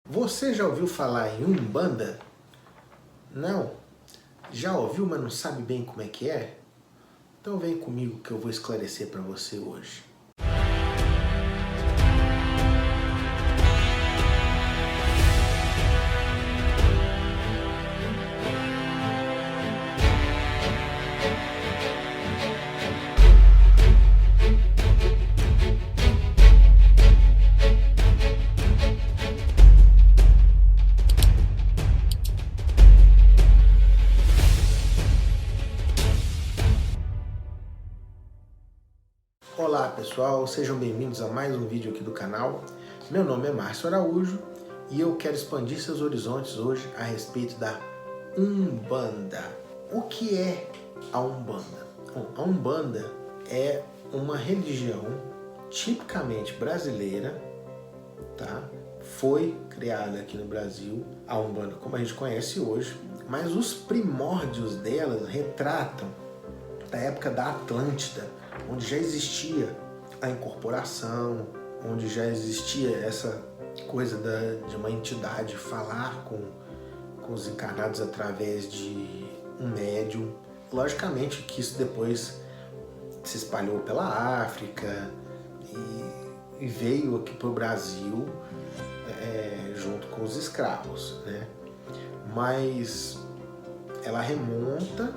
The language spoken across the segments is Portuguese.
Você já ouviu falar em Umbanda? Não? Já ouviu, mas não sabe bem como é que é? Então vem comigo que eu vou esclarecer para você hoje. Olá pessoal, sejam bem-vindos a mais um vídeo aqui do canal. Meu nome é Márcio Araújo e eu quero expandir seus horizontes hoje a respeito da Umbanda. O que é a Umbanda? Bom, a Umbanda é uma religião tipicamente brasileira, tá? Foi criada aqui no Brasil, a Umbanda como a gente conhece hoje, mas os primórdios delas retratam da época da Atlântida, onde já existia a incorporação, onde já existia essa coisa de uma entidade falar com os encarnados através de um médium. Logicamente que isso depois se espalhou pela África e veio aqui para o Brasil junto com os escravos, né? Mas ela remonta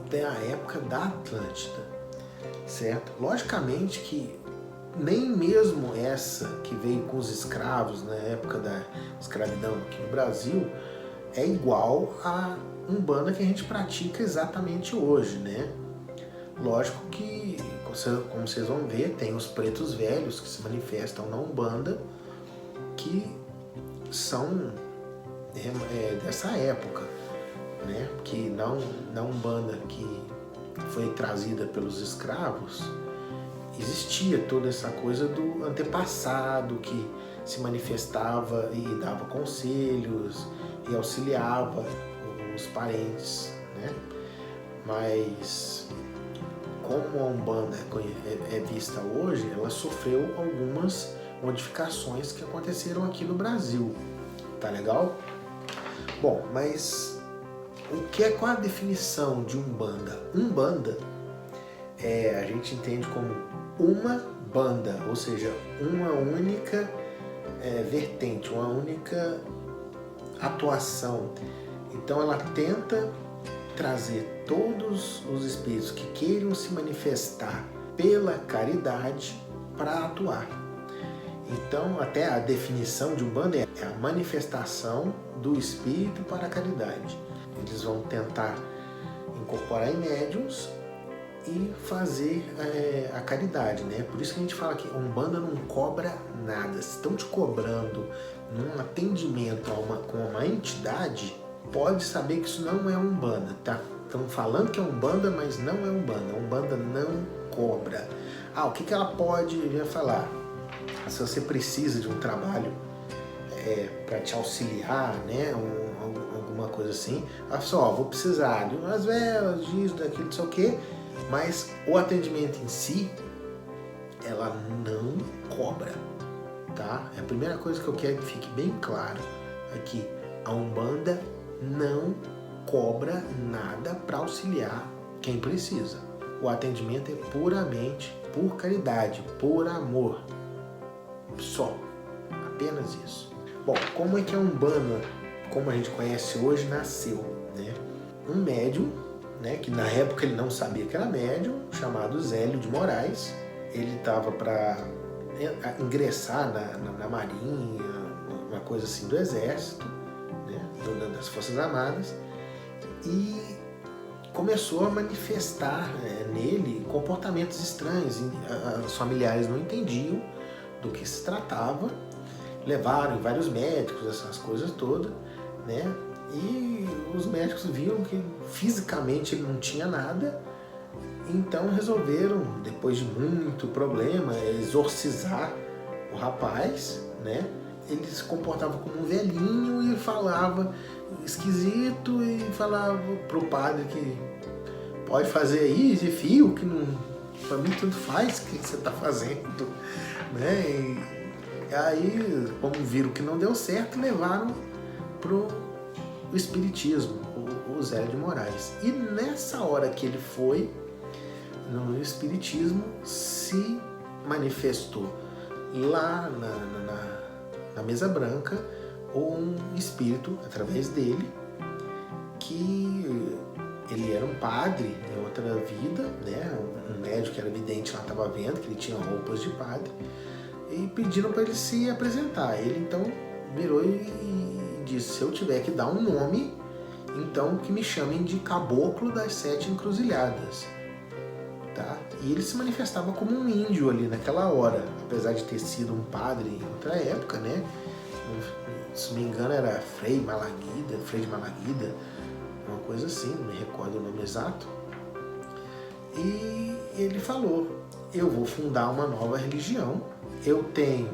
da época da Atlântida, certo? Logicamente que nem mesmo essa que veio com os escravos na época da escravidão aqui no Brasil é igual a Umbanda que a gente pratica exatamente hoje, né? Lógico que, como vocês vão ver, tem os pretos velhos que se manifestam na Umbanda que são dessa época, né? Que na Umbanda que foi trazida pelos escravos, existia toda essa coisa do antepassado que se manifestava e dava conselhos e auxiliava os parentes, né? Mas como a Umbanda é vista hoje, ela sofreu algumas modificações que aconteceram aqui no Brasil, tá legal? Bom, mas qual a definição de Umbanda? Umbanda a gente entende como uma banda, ou seja, uma única vertente, uma única atuação. Então ela tenta trazer todos os espíritos que queiram se manifestar pela caridade para atuar. Então até a definição de Umbanda é a manifestação do espírito para a caridade. Eles vão tentar incorporar em médiuns e fazer a caridade, né? Por isso que a gente fala que a Umbanda não cobra nada. Se estão te cobrando num atendimento com uma entidade, pode saber que isso não é Umbanda, tá? Estão falando que é Umbanda, mas não é Umbanda. A Umbanda não cobra. O que ela pode vir a falar? Se você precisa de um trabalho para te auxiliar, né? Alguma coisa assim, vou precisar de umas velas, disso, daquilo, não sei o que, mas o atendimento em si, ela não cobra, tá? É a primeira coisa que eu quero que fique bem claro aqui, a Umbanda não cobra nada para auxiliar quem precisa. O atendimento é puramente por caridade, por amor, só, apenas isso. Bom, como é que a Umbanda, como a gente conhece hoje, nasceu, né? Um médium, né, que na época ele não sabia que era médium, chamado Zélio de Moraes. Ele estava para ingressar na marinha, uma coisa assim do exército, né, das Forças Armadas, e começou a manifestar nele comportamentos estranhos. Os familiares não entendiam do que se tratava, levaram vários médicos, essas coisas todas, né? E os médicos viram que fisicamente ele não tinha nada, então resolveram, depois de muito problema, exorcizar o rapaz, né? Ele se comportava como um velhinho e falava esquisito e falava pro padre que pode fazer aí de fio, que não, pra mim tudo faz, o que você tá fazendo, né? Aí, como viram que não deu certo, levaram pro espiritismo, o Zélio de Moraes. E nessa hora que ele foi no espiritismo, se manifestou lá na mesa branca um espírito através dele, que ele era um padre em outra vida, né? Um médico que era vidente lá estava vendo que ele tinha roupas de padre e pediram para ele se apresentar. Ele então virou e disse: se eu tiver que dar um nome, então que me chamem de Caboclo das Sete Encruzilhadas. Tá? E ele se manifestava como um índio ali naquela hora, apesar de ter sido um padre em outra época, né? Se não me engano era Frei de Malaguida, uma coisa assim, não me recordo o nome exato. E ele falou: eu vou fundar uma nova religião, eu tenho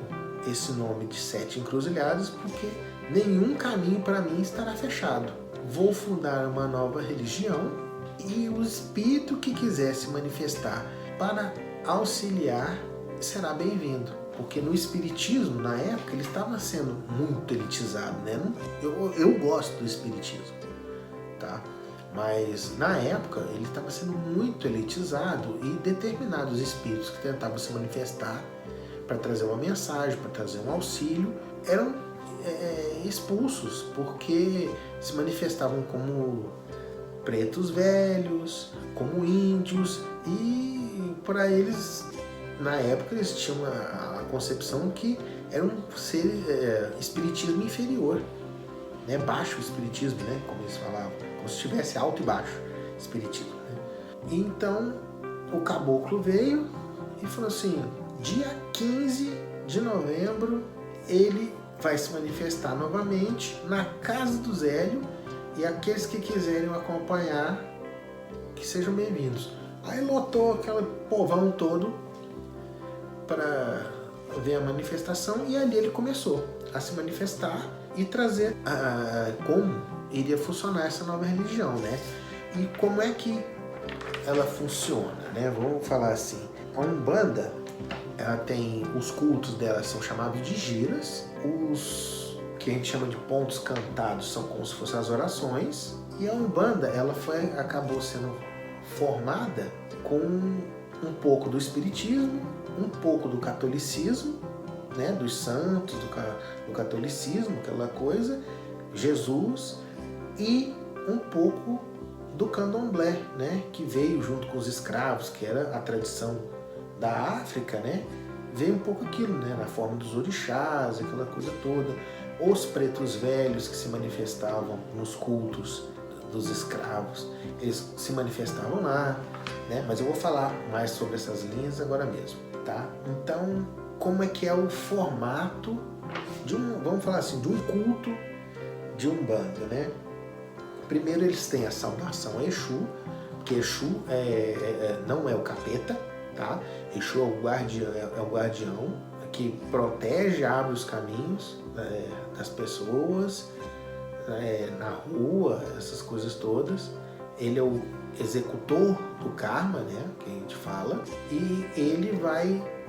esse nome de Sete Encruzilhadas porque nenhum caminho para mim estará fechado. Vou fundar uma nova religião e o espírito que quiser se manifestar para auxiliar será bem-vindo. Porque no espiritismo, na época, ele estava sendo muito elitizado, né? Eu gosto do espiritismo, tá? Mas na época ele estava sendo muito elitizado e determinados espíritos que tentavam se manifestar para trazer uma mensagem, para trazer um auxílio, eram expulsos, porque se manifestavam como pretos velhos, como índios, e para eles, na época, eles tinham a concepção que era um ser espiritismo inferior, né? Baixo espiritismo, né? Como eles falavam, como se tivesse alto e baixo espiritismo, né? Então o caboclo veio e falou assim: dia 15 de novembro ele vai se manifestar novamente na casa do Zélio, e aqueles que quiserem acompanhar, que sejam bem-vindos. Aí lotou aquele povão todo para ver a manifestação, e ali ele começou a se manifestar e trazer como iria funcionar essa nova religião, né? E como é que ela funciona, né? Vamos falar assim, a Umbanda, ela tem, os cultos dela são chamados de giras, os que a gente chama de pontos cantados são como se fossem as orações, e a Umbanda, ela acabou sendo formada com um pouco do espiritismo, um pouco do catolicismo, né, dos santos, do catolicismo, aquela coisa, Jesus, e um pouco do candomblé, né, que veio junto com os escravos, que era a tradição da África, né, veio um pouco aquilo, né, na forma dos orixás, aquela coisa toda. Os pretos velhos que se manifestavam nos cultos dos escravos, eles se manifestavam lá, né, mas eu vou falar mais sobre essas linhas agora mesmo, tá? Então, como é que é o formato de vamos falar assim, de um culto de Umbanda, né? Primeiro eles têm a saudação a Exu, que Exu não é o capeta, tá? Exu é o guardião que protege, abre os caminhos das pessoas, na rua, essas coisas todas. Ele é o executor do karma, né, que a gente fala, e ele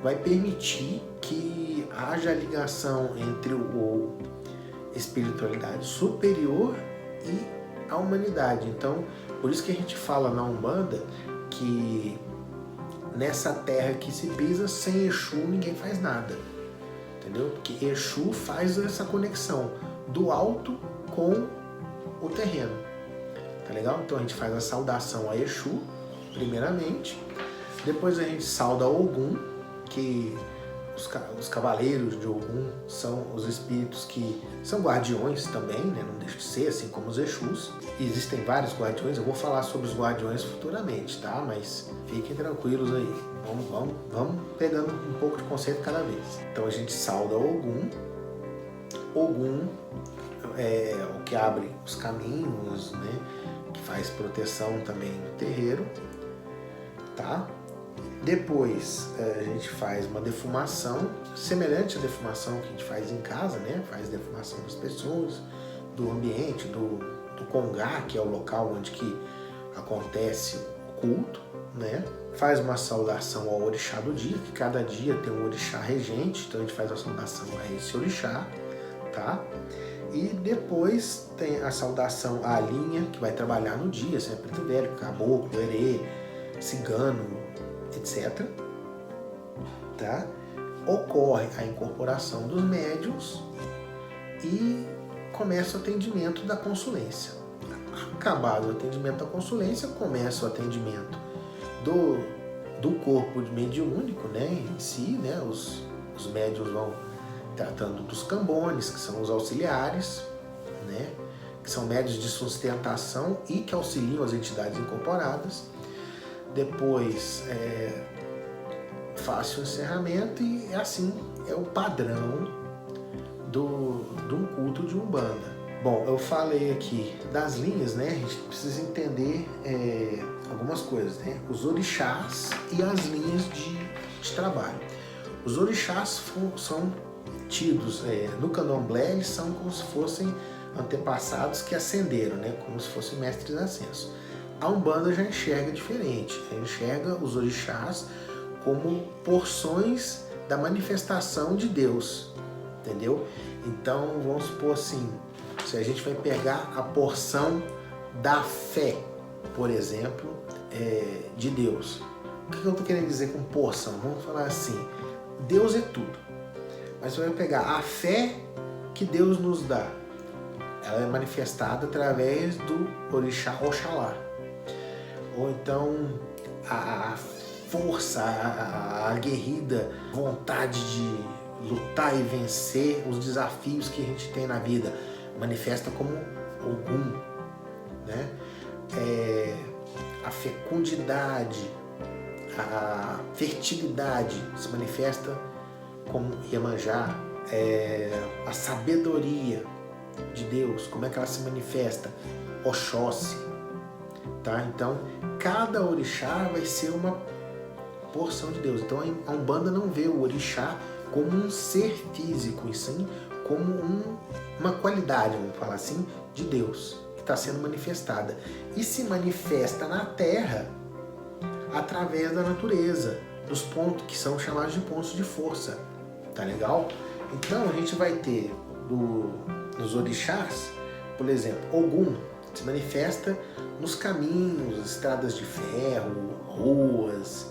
vai permitir que haja ligação entre a espiritualidade superior e a humanidade. Então, por isso que a gente fala na Umbanda que nessa terra que se pisa, sem Exu ninguém faz nada, entendeu? Porque Exu faz essa conexão do alto com o terreno, tá legal? Então a gente faz a saudação a Exu, primeiramente, depois a gente sauda Ogum, que os cavaleiros de Ogum são os espíritos que são guardiões também, né? Não deixa de ser, assim como os Exus. Existem vários guardiões, eu vou falar sobre os guardiões futuramente, tá? Mas fiquem tranquilos aí, vamos pegando um pouco de conceito cada vez. Então a gente sauda Ogum. Ogum é o que abre os caminhos, né? Que faz proteção também no terreiro, tá? Depois a gente faz uma defumação, semelhante à defumação que a gente faz em casa, né? Faz defumação das pessoas, do ambiente, do congá, que é o local onde que acontece o culto, né? Faz uma saudação ao orixá do dia, que cada dia tem um orixá regente, então a gente faz a saudação a esse orixá, tá? E depois tem a saudação à linha, que vai trabalhar no dia, seja preto velho, caboclo, herê, cigano, etc. Tá? Ocorre a incorporação dos médiuns e começa o atendimento da consulência. Acabado o atendimento da consulência, começa o atendimento do corpo mediúnico, né, em si, né, os médiuns vão tratando dos cambones, que são os auxiliares, né, que são médiuns de sustentação e que auxiliam as entidades incorporadas. Depois faz o encerramento e assim é o padrão de um culto de Umbanda. Bom, eu falei aqui das linhas, né? A gente precisa entender algumas coisas, né? Os orixás e as linhas de trabalho. Os orixás são tidos no candomblé, eles são como se fossem antepassados que ascenderam, né? Como se fossem mestres de ascenso. A Umbanda já enxerga diferente, enxerga os orixás como porções da manifestação de Deus, entendeu? Então, vamos supor assim, se a gente vai pegar a porção da fé, por exemplo, de Deus. O que eu estou querendo dizer com porção? Vamos falar assim, Deus é tudo. Mas você vai pegar a fé que Deus nos dá. Ela é manifestada através do orixá Oxalá. Ou então a força, a aguerrida vontade de lutar e vencer os desafios que a gente tem na vida, manifesta como Ogum, né? A fecundidade, a fertilidade se manifesta como Iemanjá, a sabedoria de Deus, como é que ela se manifesta? Oxóssi, tá? Então, cada orixá vai ser uma porção de Deus. Então, a Umbanda não vê o orixá como um ser físico, e sim como uma qualidade, vamos falar assim, de Deus, que está sendo manifestada. E se manifesta na Terra através da natureza, dos pontos que são chamados de pontos de força. Tá legal? Então, a gente vai ter nos orixás, por exemplo, Ogum se manifesta nos caminhos, estradas de ferro, ruas,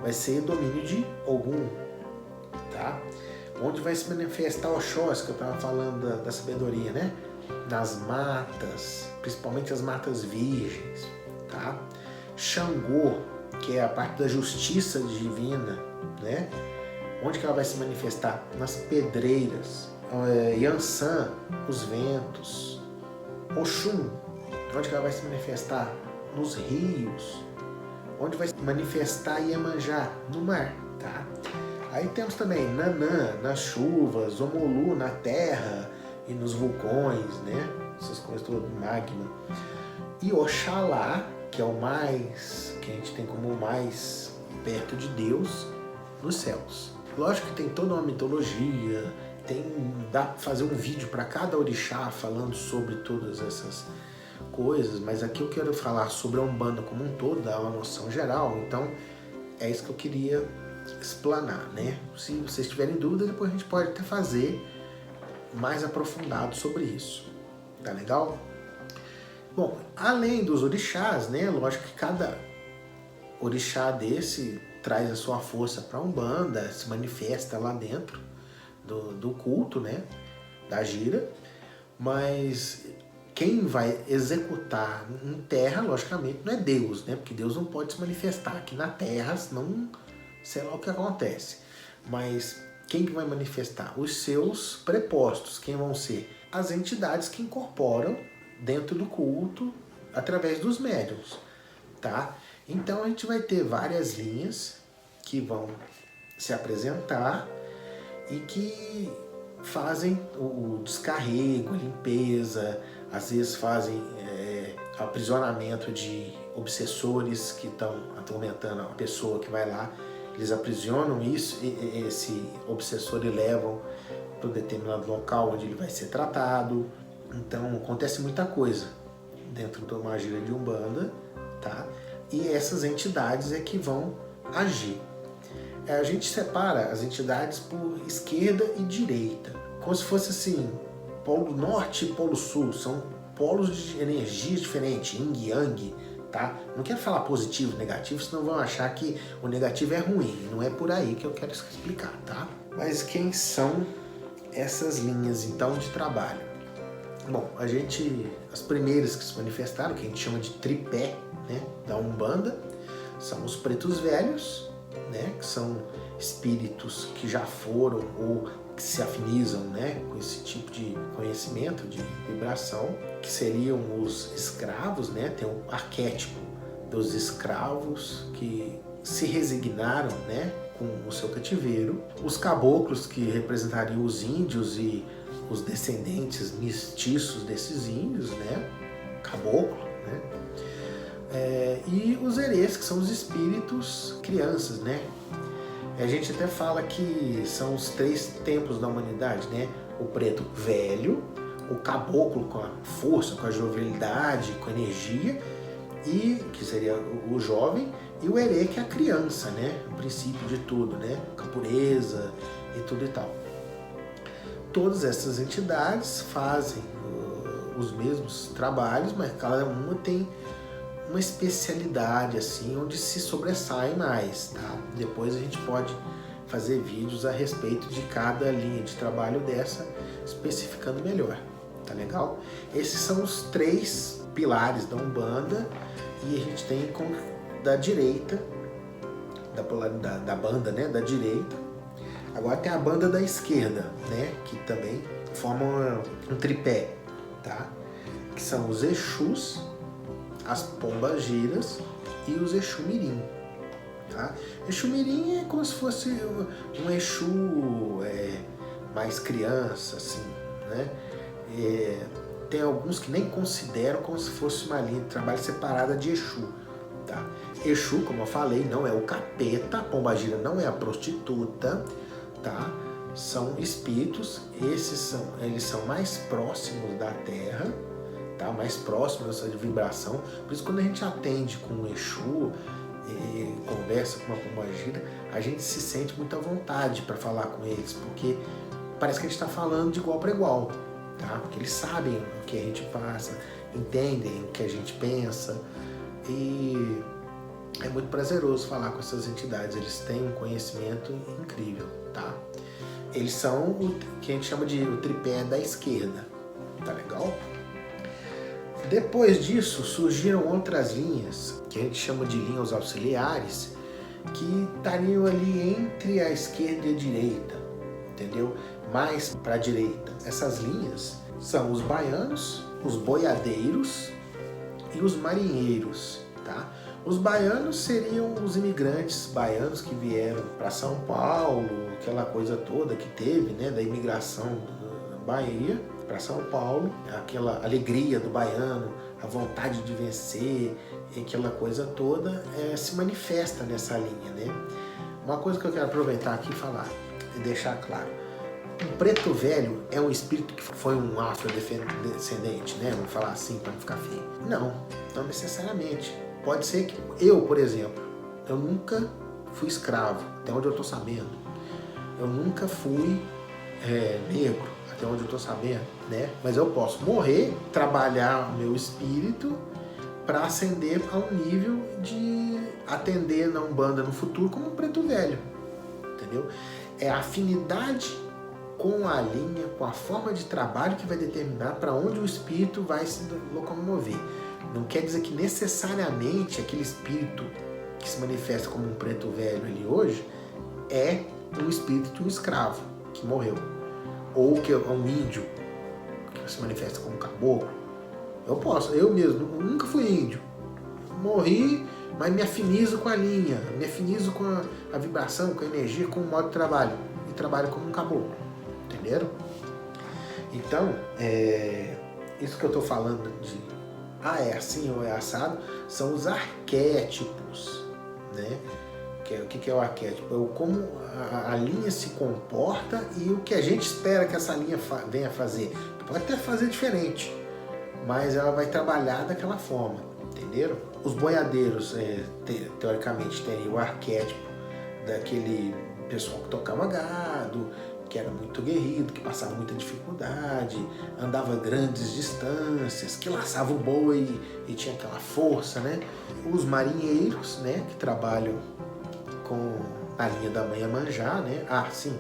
vai ser domínio de Ogum, tá? Onde vai se manifestar Oxóssi, que eu estava falando da sabedoria, né? Nas matas, principalmente as matas virgens, tá? Xangô, que é a parte da justiça divina, né? Onde que ela vai se manifestar? Nas pedreiras. Yansan, os ventos. Oxum, onde que ela vai se manifestar? Nos rios. Onde vai se manifestar Iemanjá? No mar, tá? Aí temos também Nanã nas chuvas, Omolu na terra e nos vulcões, né? Essas coisas todas, magma. E Oxalá, que é o mais, que a gente tem como o mais perto de Deus, nos céus. Lógico que tem toda uma mitologia, dá para fazer um vídeo para cada orixá falando sobre todas essas coisas, mas aqui eu quero falar sobre a Umbanda como um todo, dar uma noção geral, então é isso que eu queria explanar, né? Se vocês tiverem dúvida, depois a gente pode até fazer mais aprofundado sobre isso, tá legal? Bom, além dos orixás, né? Lógico que cada orixá desse traz a sua força para a Umbanda, se manifesta lá dentro do culto, né? Da gira, mas quem vai executar em terra, logicamente, não é Deus, né? Porque Deus não pode se manifestar aqui na terra, senão sei lá o que acontece. Mas quem que vai manifestar? Os seus prepostos. Quem vão ser? As entidades que incorporam dentro do culto através dos médiuns, tá? Então a gente vai ter várias linhas que vão se apresentar e que fazem o descarrego, a limpeza, às vezes fazem aprisionamento de obsessores que estão atormentando a pessoa que vai lá. Eles aprisionam esse obsessor e levam para um determinado local onde ele vai ser tratado. Então acontece muita coisa dentro de uma gira de Umbanda, tá? e essas entidades é que vão agir. A gente separa as entidades por esquerda e direita, como se fosse assim, polo norte e polo sul, são polos de energia diferentes, yin e yang, tá? Não quero falar positivo e negativo, senão vão achar que o negativo é ruim, não é por aí que eu quero explicar, tá? Mas quem são essas linhas então de trabalho? Bom, as primeiras que se manifestaram, que a gente chama de tripé, né, da Umbanda, são os pretos velhos, né, que são espíritos que já foram ou que se afinizam, né, com esse tipo de conhecimento, de vibração, que seriam os escravos, né, tem o arquétipo dos escravos que se resignaram, né, com o seu cativeiro, os caboclos que representariam os índios e os descendentes mestiços desses índios, né, caboclo, né, e os herês, que são os espíritos crianças, né. A gente até fala que são os 3 tempos da humanidade, né, o preto velho, o caboclo com a força, com a jovialidade, com a energia, e que seria o jovem, e o herê, que é a criança, né, o princípio de tudo, né, com a pureza e tudo e tal. Todas essas entidades fazem os mesmos trabalhos, mas cada uma tem uma especialidade assim, onde se sobressai mais, tá? Depois a gente pode fazer vídeos a respeito de cada linha de trabalho dessa, especificando melhor, tá legal? Esses são os 3 pilares da Umbanda, e a gente tem da direita, da polaridade da banda, né, da direita. Agora tem a banda da esquerda, né, que também formam um tripé, tá? Que são os Exus, as Pombagiras e os Exu Mirim, tá? Exu Mirim é como se fosse um Exu mais criança, assim, né? Tem alguns que nem consideram como se fosse uma linha de trabalho separada de Exu, tá? Exu, como eu falei, não é o capeta, a Pombagira não é a prostituta, tá? São espíritos, eles são mais próximos da Terra, tá? Mais próximos dessa vibração. Por isso, quando a gente atende com um Exu e conversa com uma Pombagira, a gente se sente muito à vontade para falar com eles, porque parece que a gente está falando de igual para igual, tá? Porque eles sabem o que a gente passa, entendem o que a gente pensa, e é muito prazeroso falar com essas entidades. Eles têm um conhecimento incrível, tá? Eles são o que a gente chama de o tripé da esquerda, tá legal? Depois disso surgiram outras linhas, que a gente chama de linhas auxiliares, que estariam ali entre a esquerda e a direita, entendeu? Mais para a direita. Essas linhas são os baianos, os boiadeiros e os marinheiros, tá? Os baianos seriam os imigrantes baianos que vieram para São Paulo, aquela coisa toda que teve, né, da imigração da Bahia para São Paulo, aquela alegria do baiano, a vontade de vencer, aquela coisa toda se manifesta nessa linha, né? Uma coisa que eu quero aproveitar aqui e falar e deixar claro: um preto velho é um espírito que foi um afrodescendente, né? Vamos falar assim para não ficar feio. Não necessariamente. Pode ser que eu, por exemplo, eu nunca fui escravo, até onde eu estou sabendo. Eu nunca fui negro, até onde eu estou sabendo, né? Mas eu posso morrer, trabalhar o meu espírito para ascender a um nível de atender na Umbanda no futuro como um preto velho, entendeu? É a afinidade com a linha, com a forma de trabalho que vai determinar para onde o espírito vai se locomover. Não quer dizer que necessariamente aquele espírito que se manifesta como um preto velho ali hoje é um espírito de um escravo que morreu, ou que é um índio que se manifesta como um caboclo. Eu mesmo nunca fui índio, morri, mas me afinizo com a linha, me afinizo com a vibração, com a energia, com o modo de trabalho, e trabalho como um caboclo, entenderam? Então, isso que eu estou falando de é assim ou é assado, são os arquétipos, né? O que é o arquétipo? Como a linha se comporta e o que a gente espera que essa linha venha fazer. Pode até fazer diferente, mas ela vai trabalhar daquela forma, entenderam? Os boiadeiros, teoricamente, tem o arquétipo daquele pessoal que tocava gado, que era muito guerreiro, que passava muita dificuldade, andava grandes distâncias, que laçava o boi e tinha aquela força, né? Os marinheiros, né, que trabalham com a linha da mãe Iemanjá, né? Sim,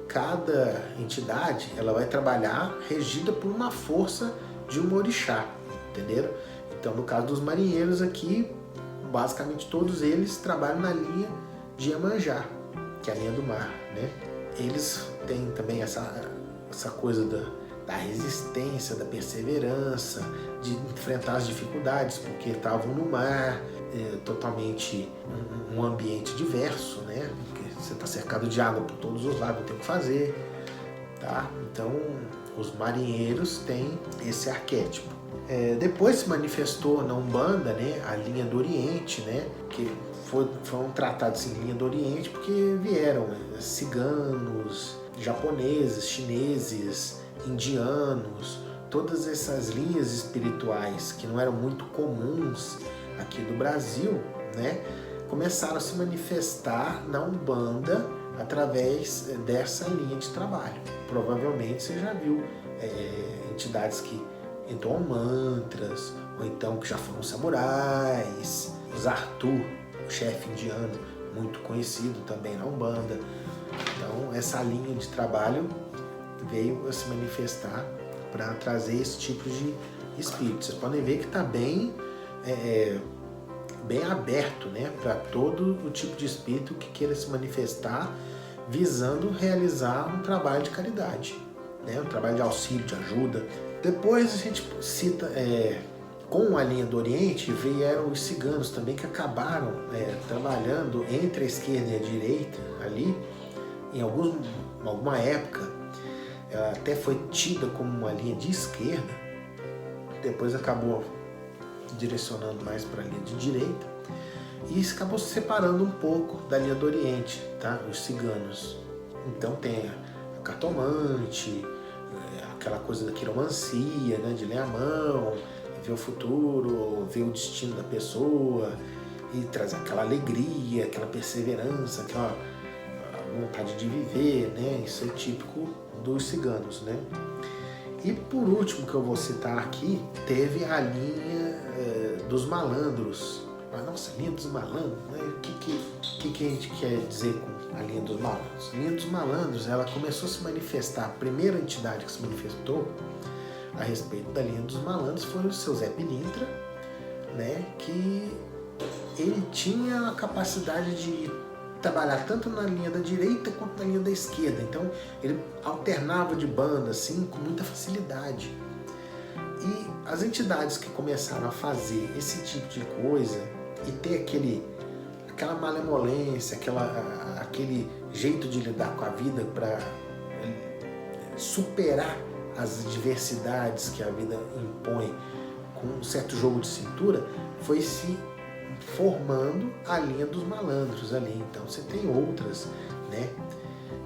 cada entidade ela vai trabalhar regida por uma força de um orixá, entenderam? Então, no caso dos marinheiros aqui, basicamente todos eles trabalham na linha de Iemanjá, que é a linha do mar, né? Eles têm também essa coisa da resistência, da perseverança, de enfrentar as dificuldades, porque estavam no mar, totalmente um ambiente diverso, né? Porque você está cercado de água por todos os lados, não tem o que fazer, tá? Então, os marinheiros têm esse arquétipo. Depois se manifestou na Umbanda, né, a linha do Oriente, né, que foram tratados em linha do Oriente porque vieram ciganos, japoneses, chineses, indianos, todas essas linhas espirituais que não eram muito comuns aqui do Brasil, né, começaram a se manifestar na Umbanda através dessa linha de trabalho. Provavelmente você já viu entidades que entoam mantras, ou então que já foram samurais, os Arthur, o chefe indiano, muito conhecido também na Umbanda. Então essa linha de trabalho veio a se manifestar para trazer esse tipo de espírito. Vocês podem ver que está bem aberto, né, para todo o tipo de espírito que queira se manifestar visando realizar um trabalho de caridade, né, um trabalho de auxílio, de ajuda. Depois a gente cita, com a linha do Oriente, vieram os ciganos também, que acabaram trabalhando entre a esquerda e a direita ali, em alguma época, ela até foi tida como uma linha de esquerda, depois acabou direcionando mais para a linha de direita, e isso acabou se separando um pouco da linha do Oriente, tá? Os ciganos. Então tem a cartomante, aquela coisa da quiromancia, né, de ler a mão, ver o futuro, ver o destino da pessoa e trazer aquela alegria, aquela perseverança, aquela vontade de viver, né? Isso é típico dos ciganos, né? E por último que eu vou citar aqui, teve a linha dos malandros. Nossa, linha dos malandros, né? O que a gente quer dizer com a linha dos malandros? A linha dos malandros, ela começou a se manifestar, a primeira entidade que se manifestou a respeito da linha dos malandros foi o seu Zé Pilintra, né? Que ele tinha a capacidade de trabalhar tanto na linha da direita quanto na linha da esquerda. Então ele alternava de banda assim com muita facilidade. E as entidades que começaram a fazer esse tipo de coisa e ter aquela malemolência, aquele jeito de lidar com a vida para superar as adversidades que a vida impõe com um certo jogo de cintura, foi se formando a linha dos malandros ali. Então você tem outras, né,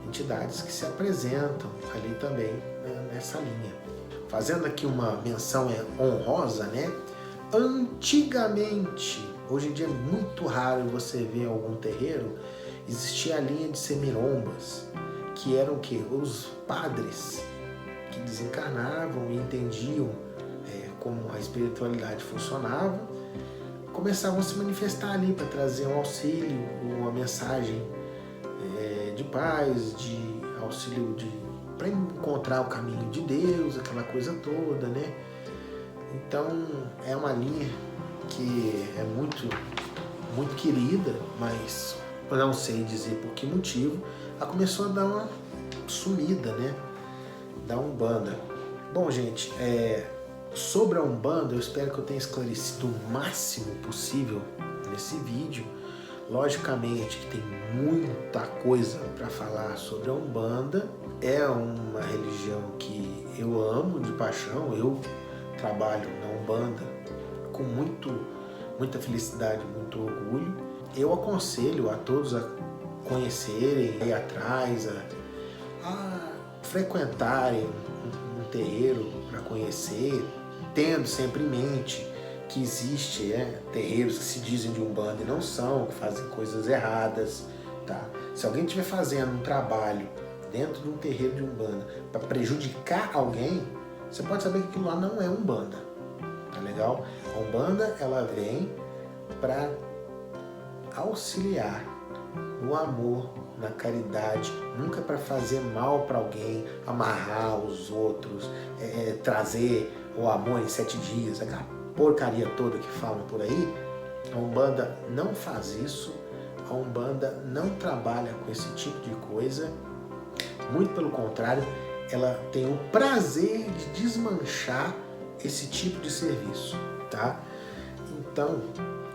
entidades que se apresentam ali também, né, nessa linha. Fazendo aqui uma menção honrosa, né? Antigamente, hoje em dia é muito raro você ver em algum terreiro, existia a linha de semirombas, que eram o quê? Os padres que desencarnavam e entendiam como a espiritualidade funcionava, começavam a se manifestar ali para trazer um auxílio, uma mensagem de paz, de auxílio para encontrar o caminho de Deus, aquela coisa toda, né? Então é uma linha que é muito, muito querida, mas eu não sei dizer por que motivo, ela começou a dar uma sumida, né, da Umbanda. Bom, gente, sobre a Umbanda, eu espero que eu tenha esclarecido o máximo possível nesse vídeo. Logicamente que tem muita coisa para falar sobre a Umbanda. É uma religião que eu amo de paixão. Eu trabalho na Umbanda com muita felicidade, muito orgulho. Eu aconselho a todos a conhecerem, ir atrás, a frequentarem um terreiro para conhecer, tendo sempre em mente que existe terreiros que se dizem de Umbanda e não são, que fazem coisas erradas, tá? Se alguém estiver fazendo um trabalho dentro de um terreiro de Umbanda para prejudicar alguém, você pode saber que aquilo lá não é Umbanda, tá legal? A Umbanda, ela vem para auxiliar no amor, na caridade, nunca para fazer mal para alguém, amarrar os outros, trazer o amor em 7 dias, aquela porcaria toda que falam por aí. A Umbanda não faz isso, a Umbanda não trabalha com esse tipo de coisa, muito pelo contrário, ela tem o prazer de desmanchar esse tipo de serviço, tá? Então,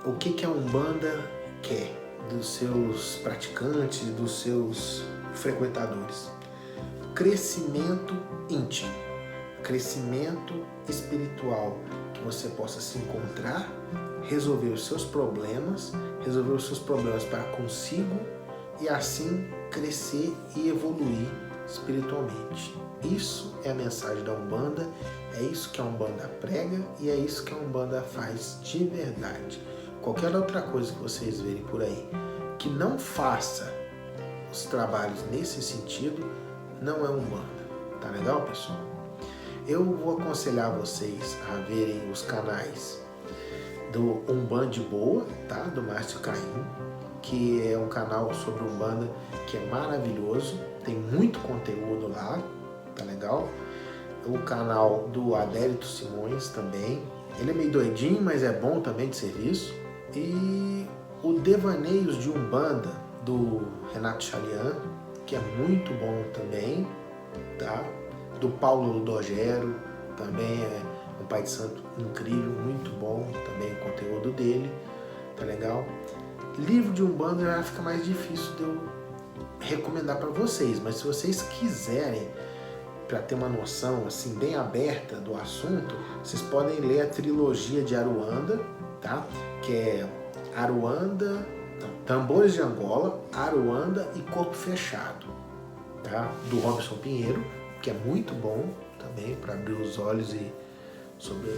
o que a Umbanda quer dos seus praticantes, dos seus frequentadores? Crescimento íntimo, crescimento espiritual, que você possa se encontrar, resolver os seus problemas para consigo e assim crescer e evoluir espiritualmente. Isso é a mensagem da Umbanda, é isso que a Umbanda prega e é isso que a Umbanda faz de verdade. Qualquer outra coisa que vocês verem por aí que não faça os trabalhos nesse sentido, não é Umbanda. Tá legal, pessoal? Eu vou aconselhar vocês a verem os canais do Umbanda Boa, tá? Do Márcio Caim, que é um canal sobre Umbanda que é maravilhoso, tem muito conteúdo lá, tá legal? O canal do Adélito Simões também, ele é meio doidinho, mas é bom também de serviço. E o Devaneios de Umbanda, do Renato Chalian, que é muito bom também, tá? Do Paulo Ludogero, também é um pai de santo incrível, muito bom também o conteúdo dele, tá legal? Livro de Umbanda já fica mais difícil de eu recomendar para vocês, mas se vocês quiserem, para ter uma noção assim bem aberta do assunto, vocês podem ler a trilogia de Aruanda, tá? Que é Tambores de Angola, Aruanda e Corpo Fechado, tá? Do Robson Pinheiro, que é muito bom também para abrir os olhos sobre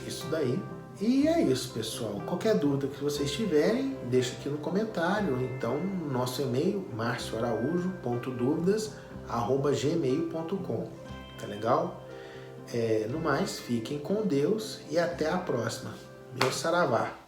isso daí. E é isso, pessoal. Qualquer dúvida que vocês tiverem, deixa aqui no comentário. Então, nosso e-mail, marcioaraújo.dúvidas@gmail.com. Tá legal? No mais, fiquem com Deus e até a próxima. Meu saravá.